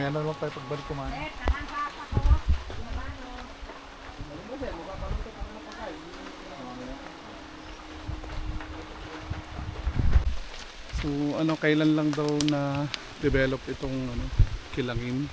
mamaya na lang tayo pagbalik kumain. So ano, kailan lang daw na develop itong ano, Kilangin,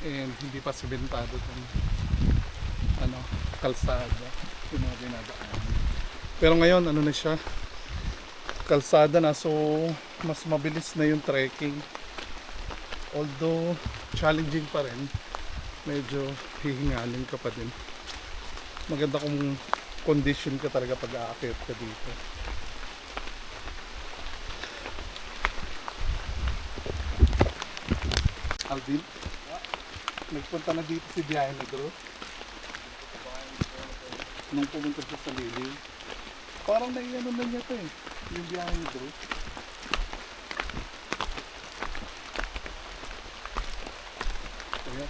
and hindi pa sementado itong ano, kalsada yung mga dinadaan. Pero ngayon ano na siya, kalsada na, so mas mabilis na yung trekking, although challenging pa rin, medyo hihingalin ka pa din. Maganda kung condition ka talaga pag aakyat ka dito. Alvin, nagpunta na dito si Biyahe Negro nung pumunta siya sa Lili. Parang naiano na niya ito eh, yung Biyahe Negro. Kaya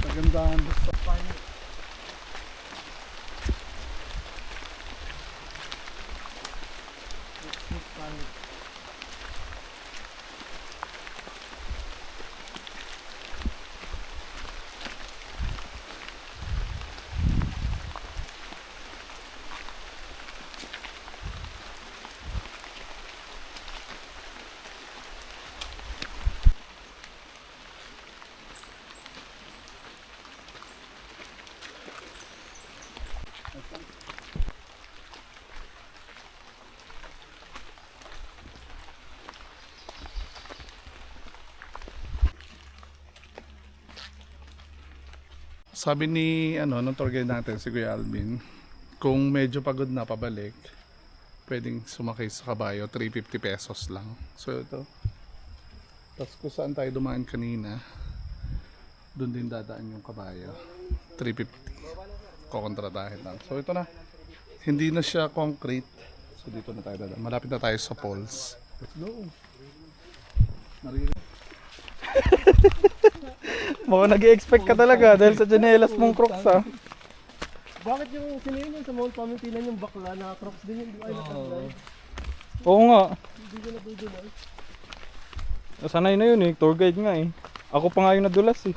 kagandahan basta tayo. Sabi ni nung tour guide natin, si Kuya Alvin, kung medyo pagod na pabalik, pwedeng sumakay sa kabayo, 350 pesos lang. So ito, tapos kung saan tayo dumaan kanina, doon din dadaan yung kabayo, 350, kukontratahin lang. So ito na, hindi na siya concrete, so dito na tayo dadaan. Malapit na tayo sa poles. Let's go. Naririnig. Mukhang nag-i-expect ka talaga dahil sa janelas mong Crocs ha. Bakit yung sinayin yun sa Mount Pamitinan yung bakla na Crocs din yung ay nakadrive? Oo nga. Hindi ko nadudulas. Sanay na yun eh, tour guide nga eh. Ako pa nga yung nadulas eh.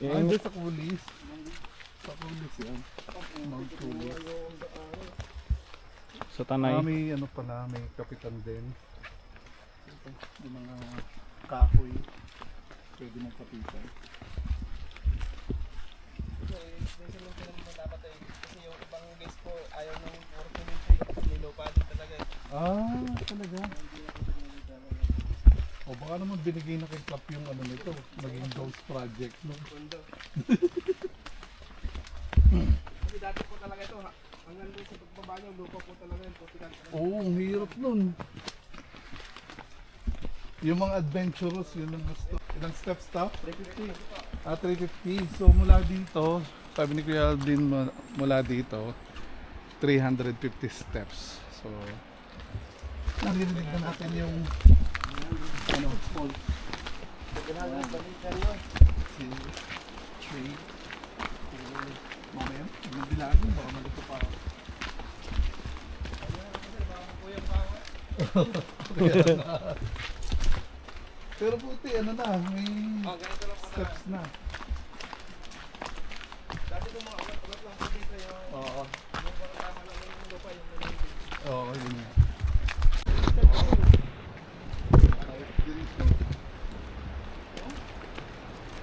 Andun sa Kulis. Sa Kulis yan. Mount Kulis. Sa Tanay. May ano pala, may kapitan din. Ito, yung mga kahoy. Pwede mong kapitan. Kasi yung ibang guys po ayaw ng puro community. Nilopado talaga eh. Ah, talaga? O baka naman binigay na kay Club yung ano nito, maging ghost project, no? Kasi dati po talaga ito, hanggang doon sa pagbaba niyo, lupa po talaga yun. Oo, ang hirap nun. Yung mga adventurous, yun ang gusto. Ilang steps to? 350. Ah, 350. So mula dito, sabi ni Kuya Alvin, mula dito, 350 steps. So, naririnig na natin yung fall. Si tree. Mamaya, yung bilangin, baka malito pa ako. Pero buti, ano na, may steps na. Dati itong mga ulat lang po dito yung Oo. parang tama lang yung lupa yung Oo, yun nga.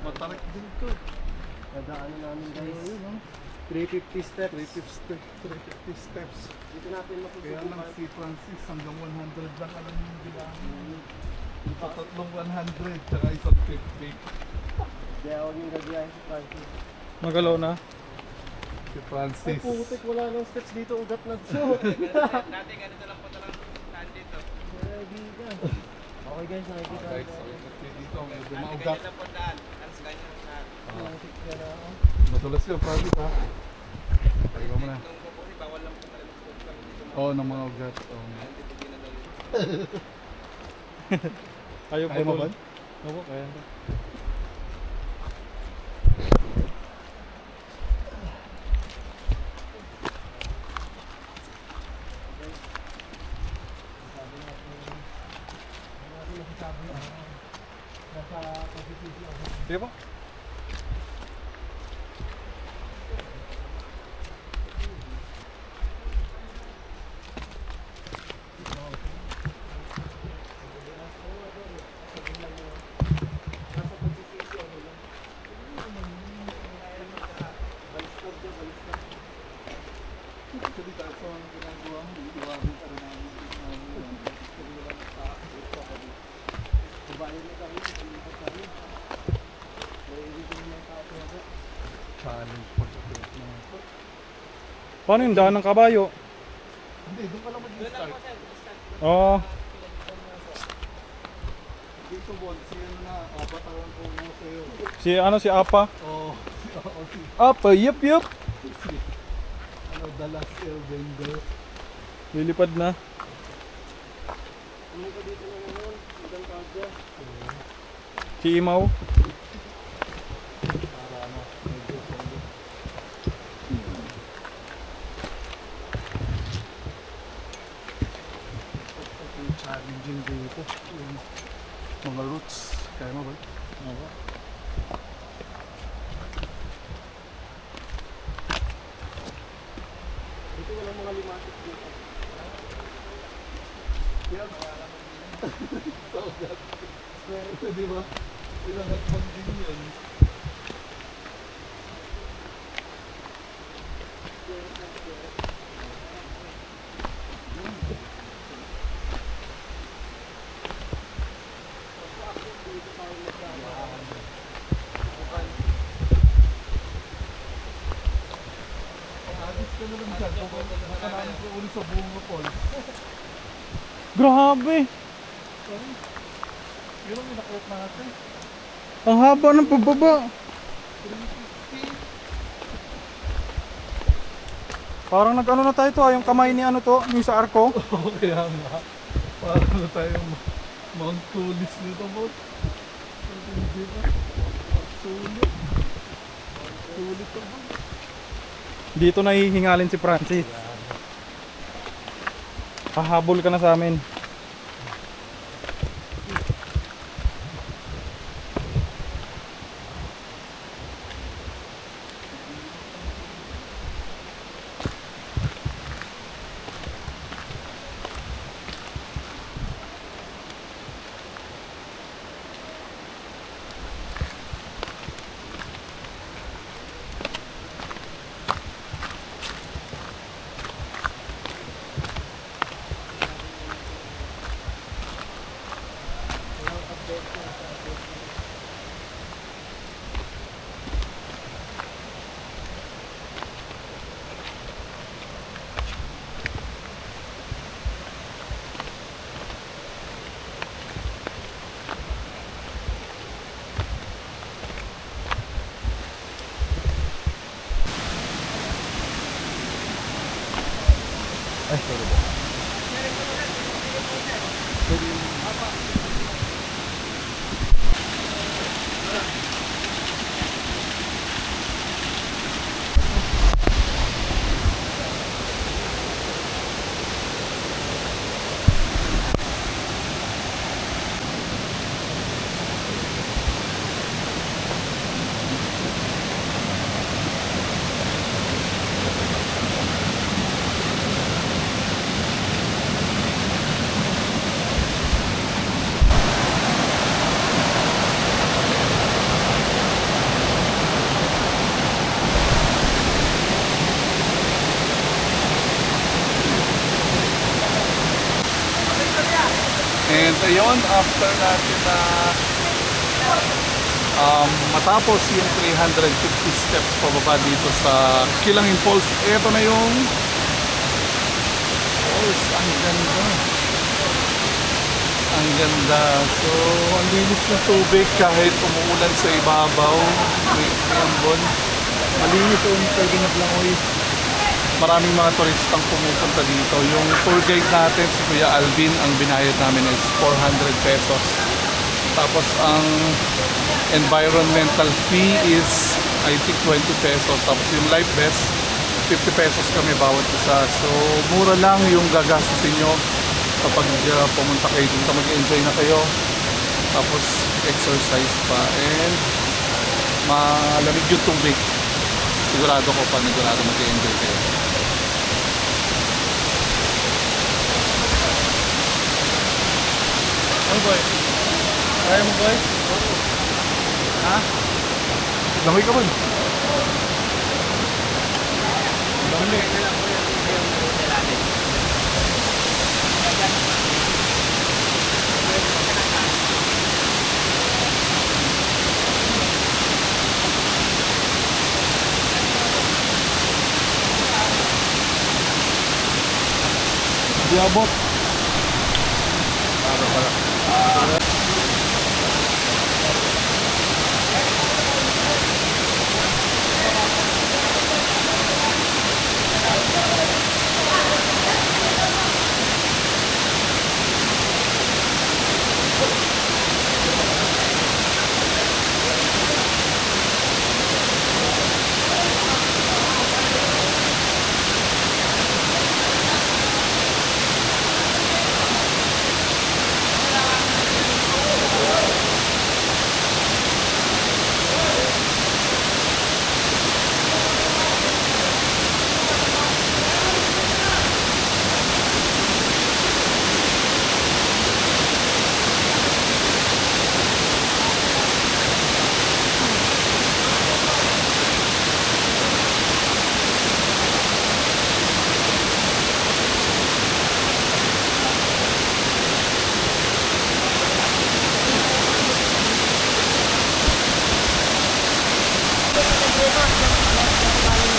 Matarik din to. Dadaanan namin guys. Ayun, no? 350 steps. 350 steps. Dito natin Kaya lang masusubukan. si Francis hanggang 100 lang alam yung bilangin. Ito tatlong 100 tsaka isang 50. Kaya huwag yung gagayahin si Francis. Magalaw na. Si Ay Francis. putik, wala nang steps dito. Ugat na to. Dati ganito lang po talagang taan dito. Ready ka. Okay guys, nakikita Guys, natin. okay, dito medyo Dati maugat. ganyan lang po daan. Alas ganyan na. Nakikita na ako. Matulas yun, Francis ha. Tayo mo na. Nung po kasi bawal lang po talaga po kami dito. Oo, ng mga ugat. Oo. Dito ginagawa. Ayaw Kaya mo ba? Opo, kaya ba? Nasa Sige po. Actually, kaso ang ginagawa mo, iiwanan ka rin namin. Challenge pag-upload mo. Paano yung daan ng kabayo? Hindi, doon ka lang mag-start. Oo. Dito, Bon, siya na, batawan ko mo sa'yo. Si Apa. Oo, si Apa, yup. The Last Airbender. Lilipad na. Si Imaw. Para ano, medyo solo. Yung challenging dito. Yung mga roots. Kaya mo ba? Oo. Dito walang mga limatik dito. Yan. So that. Swerte, di ba? Ilang hatbang din yan. Agis ka na lang dyan. Nakanamin ko ulit sa Bunga Falls. Grabe. Yun ang inakyat natin. Ang haba ng pababa. Parang nag-ano na tayo to, yung kamay ni ano to, yung sa arko. Oo, kaya nga. Parang na tayong Mount Tulis nito, bot. Hindi ba? Sulit. Sulit to, bot. Dito nahihingalin si Francis. Pahabol ka na sa amin. Ay, sorry po. And ayun, after natin na matapos yung 350 steps pababa dito sa Kilangin Falls, eto na yung falls. Ang ganda. Ang ganda. So, ang linis na tubig kahit umuulan sa ibabaw. May ambon. Malinis yung Kalingap Langoy. Maraming mga turistang pumupunta dito. Yung tour guide natin, si Kuya Alvin, ang binayad namin is 400 pesos. Tapos ang environmental fee is, I think, 20 pesos. Tapos yung life vest, 50 pesos kami bawat isa. So, mura lang yung gagastusin nyo kapag pumunta kayo dito. Mag-enjoy na kayo. Tapos, exercise pa. And malamig yung tubig. Sigurado ko panigurado mag-enjoy kayo. Ano boy? Kaya mo boy? Ha? Langoy ka ba? Di abot.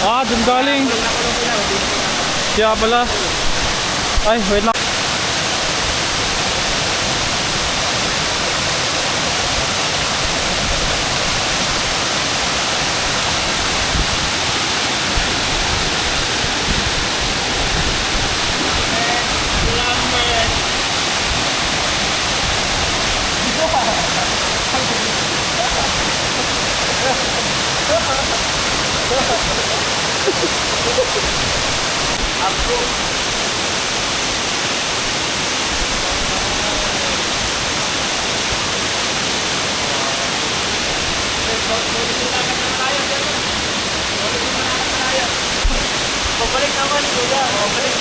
Ah, dun galing. Kaya pala. Ay, wait lang. Pabalik naman, kuya. Pabalik.